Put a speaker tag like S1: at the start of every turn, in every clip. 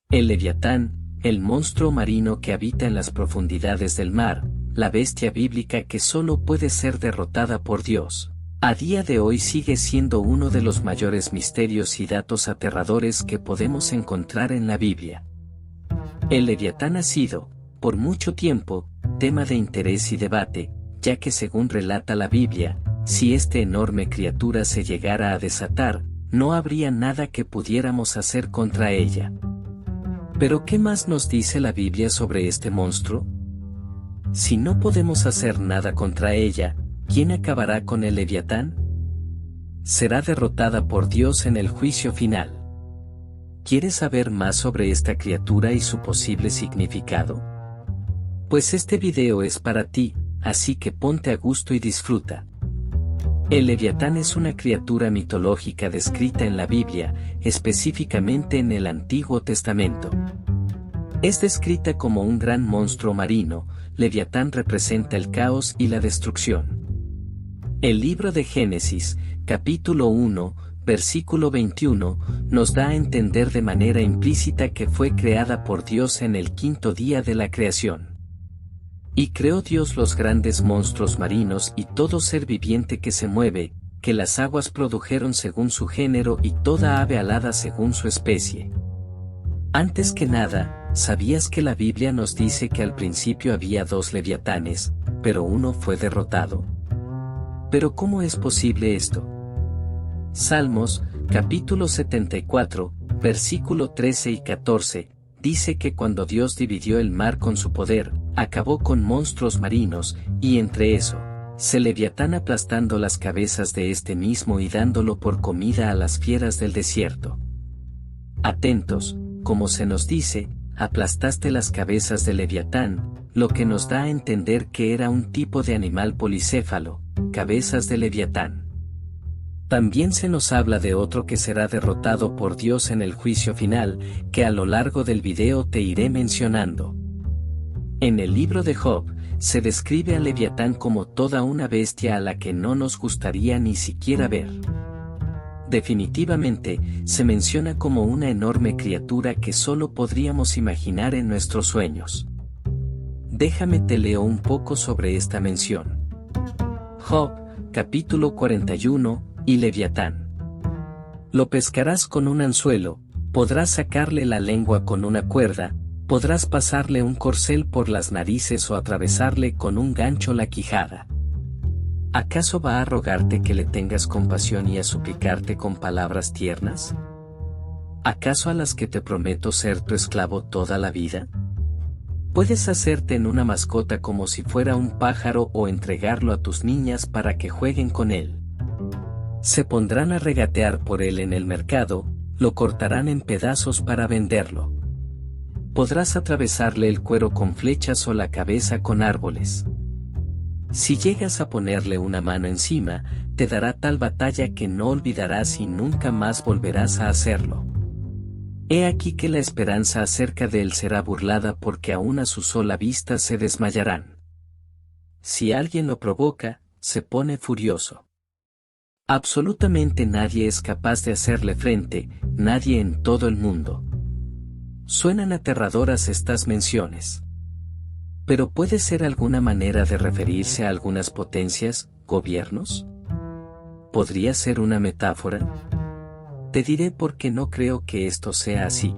S1: El Leviatán, el monstruo marino que habita en las profundidades del mar, la bestia bíblica que solo puede ser derrotada por Dios, a día de hoy sigue siendo uno de los mayores misterios y datos aterradores que podemos encontrar en la Biblia. El Leviatán ha sido, por mucho tiempo, tema de interés y debate, ya que según relata la Biblia, si esta enorme criatura se llegara a desatar, no habría nada que pudiéramos hacer contra ella. Pero ¿qué más nos dice la Biblia sobre este monstruo? Si no podemos hacer nada contra ella, ¿quién acabará con el Leviatán? Será derrotada por Dios en el juicio final. ¿Quieres saber más sobre esta criatura y su posible significado? Pues este video es para ti, así que ponte a gusto y disfruta. El Leviatán es una criatura mitológica descrita en la Biblia, específicamente en el Antiguo Testamento. Es descrita como un gran monstruo marino. Leviatán representa el caos y la destrucción. El libro de Génesis, capítulo 1, versículo 21, nos da a entender de manera implícita que fue creada por Dios en el quinto día de la creación. Y creó Dios los grandes monstruos marinos y todo ser viviente que se mueve, que las aguas produjeron según su género y toda ave alada según su especie. Antes que nada, ¿sabías que la Biblia nos dice que al principio había dos leviatanes, pero uno fue derrotado? ¿Pero cómo es posible esto? Salmos, capítulo 74, versículo 13 y 14, dice que cuando Dios dividió el mar con su poder, acabó con monstruos marinos, y entre eso, se Leviatán aplastando las cabezas de este mismo y dándolo por comida a las fieras del desierto. Atentos, como se nos dice, aplastaste las cabezas de Leviatán, lo que nos da a entender que era un tipo de animal policéfalo, cabezas de Leviatán. También se nos habla de otro que será derrotado por Dios en el juicio final, que a lo largo del video te iré mencionando. En el libro de Job, se describe a Leviatán como toda una bestia a la que no nos gustaría ni siquiera ver. Definitivamente, se menciona como una enorme criatura que solo podríamos imaginar en nuestros sueños. Déjame te leo un poco sobre esta mención. Job, capítulo 41, y Leviatán. Lo pescarás con un anzuelo, podrás sacarle la lengua con una cuerda, podrás pasarle un corcel por las narices o atravesarle con un gancho la quijada. ¿Acaso va a rogarte que le tengas compasión y a suplicarte con palabras tiernas? ¿Acaso a las que te prometo ser tu esclavo toda la vida? Puedes hacerte en una mascota como si fuera un pájaro o entregarlo a tus niñas para que jueguen con él. Se pondrán a regatear por él en el mercado, lo cortarán en pedazos para venderlo. Podrás atravesarle el cuero con flechas o la cabeza con árboles. Si llegas a ponerle una mano encima, te dará tal batalla que no olvidarás y nunca más volverás a hacerlo. He aquí que la esperanza acerca de él será burlada porque aún a su sola vista se desmayarán. Si alguien lo provoca, se pone furioso. Absolutamente nadie es capaz de hacerle frente, nadie en todo el mundo. Suenan aterradoras estas menciones. ¿Pero puede ser alguna manera de referirse a algunas potencias, gobiernos? ¿Podría ser una metáfora? Te diré por qué no creo que esto sea así.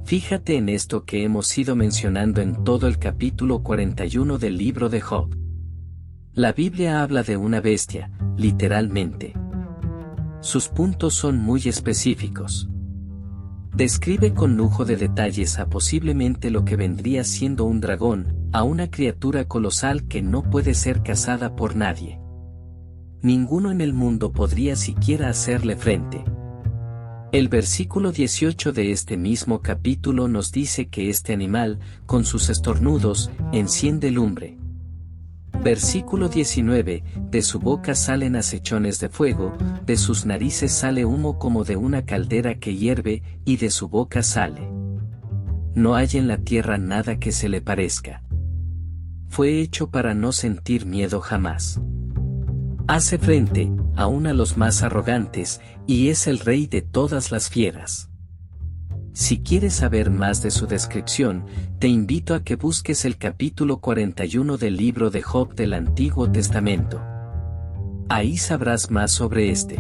S1: Fíjate en esto que hemos ido mencionando en todo el capítulo 41 del libro de Job. La Biblia habla de una bestia, literalmente. Sus puntos son muy específicos. Describe con lujo de detalles a posiblemente lo que vendría siendo un dragón, a una criatura colosal que no puede ser cazada por nadie. Ninguno en el mundo podría siquiera hacerle frente. El versículo 18 de este mismo capítulo nos dice que este animal, con sus estornudos, enciende lumbre. Versículo 19, de su boca salen acechones de fuego, de sus narices sale humo como de una caldera que hierve, y de su boca sale. No hay en la tierra nada que se le parezca. Fue hecho para no sentir miedo jamás. Hace frente, aún a los más arrogantes, y es el rey de todas las fieras. Si quieres saber más de su descripción, te invito a que busques el capítulo 41 del libro de Job del Antiguo Testamento. Ahí sabrás más sobre este.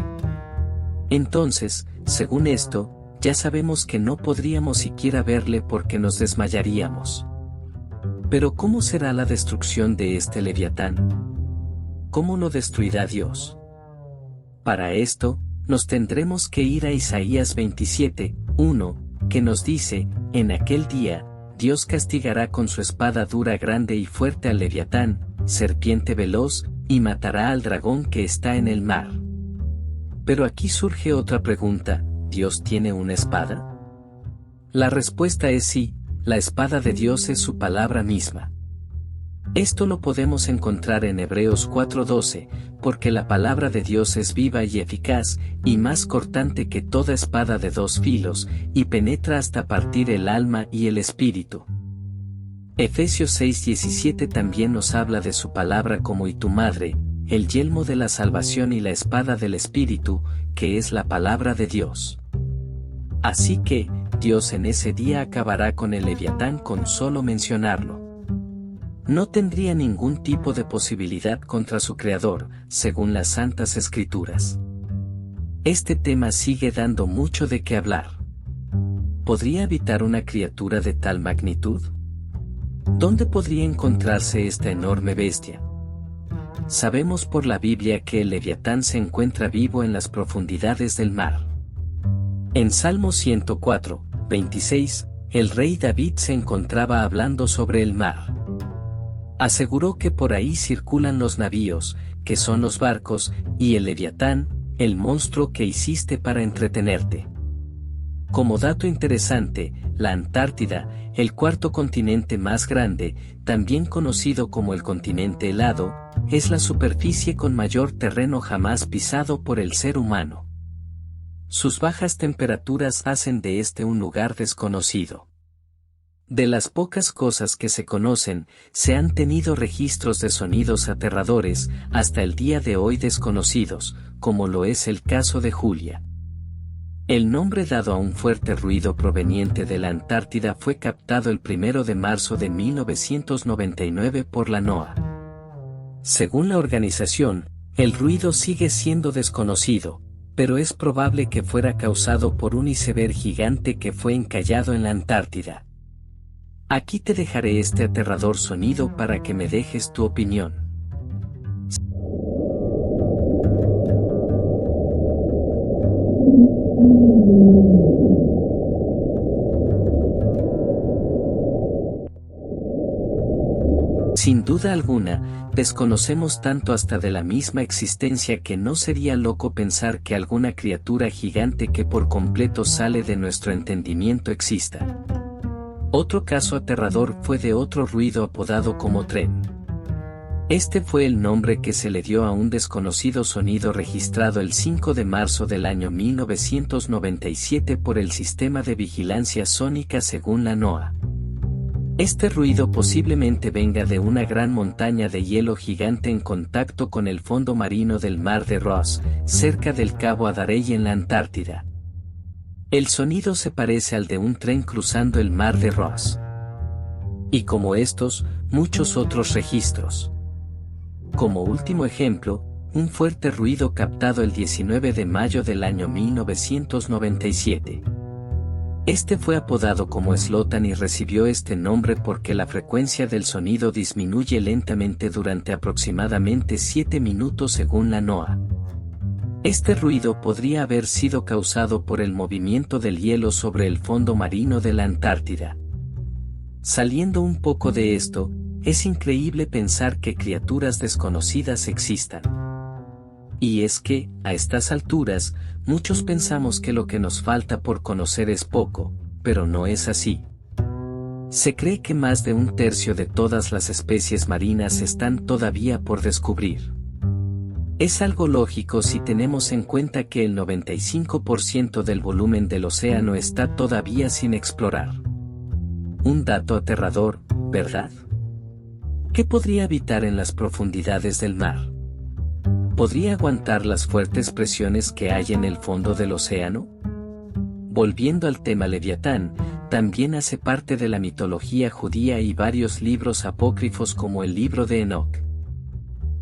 S1: Entonces, según esto, ya sabemos que no podríamos siquiera verle porque nos desmayaríamos. Pero ¿cómo será la destrucción de este Leviatán? ¿Cómo lo destruirá Dios? Para esto, nos tendremos que ir a Isaías 27:1, que nos dice: en aquel día, Dios castigará con su espada dura grande y fuerte al Leviatán, serpiente veloz, y matará al dragón que está en el mar. Pero aquí surge otra pregunta: ¿Dios tiene una espada? La respuesta es sí, la espada de Dios es su palabra misma. Esto lo podemos encontrar en Hebreos 4:12, porque la palabra de Dios es viva y eficaz, y más cortante que toda espada de dos filos, y penetra hasta partir el alma y el espíritu. Efesios 6:17 también nos habla de su palabra como y tu madre, el yelmo de la salvación y la espada del espíritu, que es la palabra de Dios. Así que, Dios en ese día acabará con el Leviatán con solo mencionarlo. No tendría ningún tipo de posibilidad contra su creador, según las Santas Escrituras. Este tema sigue dando mucho de qué hablar. ¿Podría habitar una criatura de tal magnitud? ¿Dónde podría encontrarse esta enorme bestia? Sabemos por la Biblia que el Leviatán se encuentra vivo en las profundidades del mar. En Salmo 104:26, el rey David se encontraba hablando sobre el mar. Aseguró que por ahí circulan los navíos, que son los barcos, y el Leviatán, el monstruo que hiciste para entretenerte. Como dato interesante, la Antártida, el cuarto continente más grande, también conocido como el continente helado, es la superficie con mayor terreno jamás pisado por el ser humano. Sus bajas temperaturas hacen de este un lugar desconocido. De las pocas cosas que se conocen, se han tenido registros de sonidos aterradores, hasta el día de hoy desconocidos, como lo es el caso de Julia. El nombre dado a un fuerte ruido proveniente de la Antártida fue captado el 1 de marzo de 1999 por la NOAA. Según la organización, el ruido sigue siendo desconocido, pero es probable que fuera causado por un iceberg gigante que fue encallado en la Antártida. Aquí te dejaré este aterrador sonido para que me dejes tu opinión. Sin duda alguna, desconocemos tanto hasta de la misma existencia que no sería loco pensar que alguna criatura gigante que por completo sale de nuestro entendimiento exista. Otro caso aterrador fue de otro ruido apodado como tren. Este fue el nombre que se le dio a un desconocido sonido registrado el 5 de marzo del año 1997 por el Sistema de Vigilancia Sónica según la NOAA. Este ruido posiblemente venga de una gran montaña de hielo gigante en contacto con el fondo marino del mar de Ross, cerca del Cabo Adarey en la Antártida. El sonido se parece al de un tren cruzando el mar de Ross. Y como estos, muchos otros registros. Como último ejemplo, un fuerte ruido captado el 19 de mayo del año 1997. Este fue apodado como Slotan y recibió este nombre porque la frecuencia del sonido disminuye lentamente durante aproximadamente 7 minutos según la NOAA. Este ruido podría haber sido causado por el movimiento del hielo sobre el fondo marino de la Antártida. Saliendo un poco de esto, es increíble pensar que criaturas desconocidas existan. Y es que, a estas alturas, muchos pensamos que lo que nos falta por conocer es poco, pero no es así. Se cree que más de un tercio de todas las especies marinas están todavía por descubrir. Es algo lógico si tenemos en cuenta que el 95% del volumen del océano está todavía sin explorar. Un dato aterrador, ¿verdad? ¿Qué podría habitar en las profundidades del mar? ¿Podría aguantar las fuertes presiones que hay en el fondo del océano? Volviendo al tema Leviatán, también hace parte de la mitología judía y varios libros apócrifos como el libro de Enoc.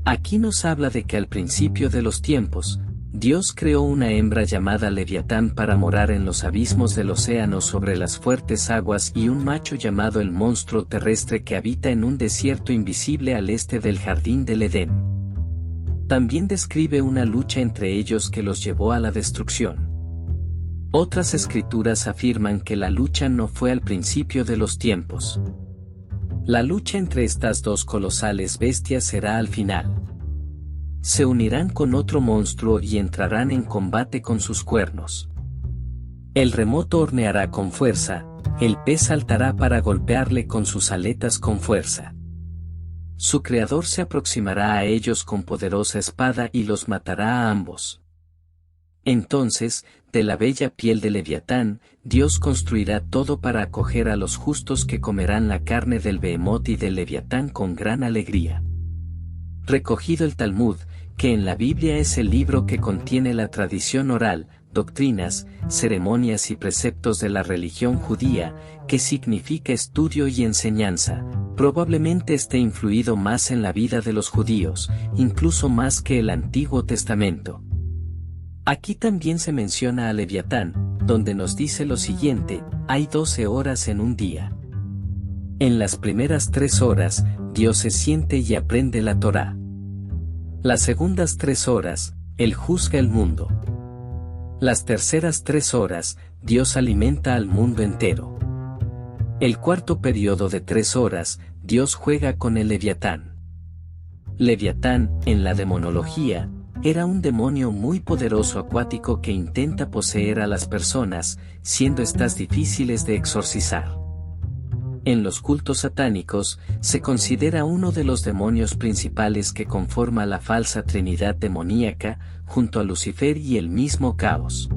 S1: Aquí nos habla de que al principio de los tiempos, Dios creó una hembra llamada Leviatán para morar en los abismos del océano sobre las fuertes aguas y un macho llamado el monstruo terrestre que habita en un desierto invisible al este del jardín del Edén. También describe una lucha entre ellos que los llevó a la destrucción. Otras escrituras afirman que la lucha no fue al principio de los tiempos. La lucha entre estas dos colosales bestias será al final. Se unirán con otro monstruo y entrarán en combate con sus cuernos. El remoto horneará con fuerza, el pez saltará para golpearle con sus aletas con fuerza. Su creador se aproximará a ellos con poderosa espada y los matará a ambos. Entonces, de la bella piel de Leviatán, Dios construirá todo para acoger a los justos que comerán la carne del Behemoth y del Leviatán con gran alegría. Recogido el Talmud, que en la Biblia es el libro que contiene la tradición oral, doctrinas, ceremonias y preceptos de la religión judía, que significa estudio y enseñanza, probablemente esté influido más en la vida de los judíos, incluso más que el Antiguo Testamento. Aquí también se menciona a Leviatán, donde nos dice lo siguiente: hay 12 horas en un día. En las primeras 3 horas, Dios se siente y aprende la Torá. Las segundas 3 horas, Él juzga el mundo. Las terceras 3 horas, Dios alimenta al mundo entero. El cuarto periodo de 3 horas, Dios juega con el Leviatán. Leviatán, en la demonología, era un demonio muy poderoso acuático que intenta poseer a las personas, siendo estas difíciles de exorcizar. En los cultos satánicos, se considera uno de los demonios principales que conforma la falsa trinidad demoníaca, junto a Lucifer y el mismo Caos.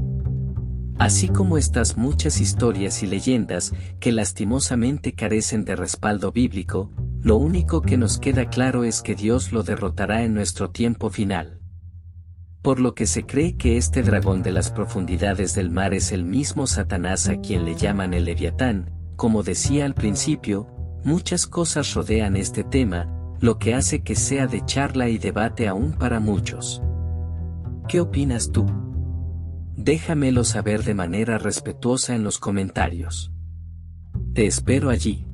S1: Así como estas muchas historias y leyendas, que lastimosamente carecen de respaldo bíblico, lo único que nos queda claro es que Dios lo derrotará en nuestro tiempo final. Por lo que se cree que este dragón de las profundidades del mar es el mismo Satanás a quien le llaman el Leviatán. Como decía al principio, muchas cosas rodean este tema, lo que hace que sea de charla y debate aún para muchos. ¿Qué opinas tú? Déjamelo saber de manera respetuosa en los comentarios. Te espero allí.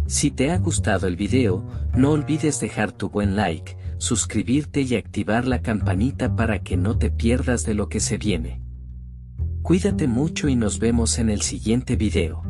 S1: Si te ha gustado el video, no olvides dejar tu buen like, suscribirte y activar la campanita para que no te pierdas de lo que se viene. Cuídate mucho y nos vemos en el siguiente video.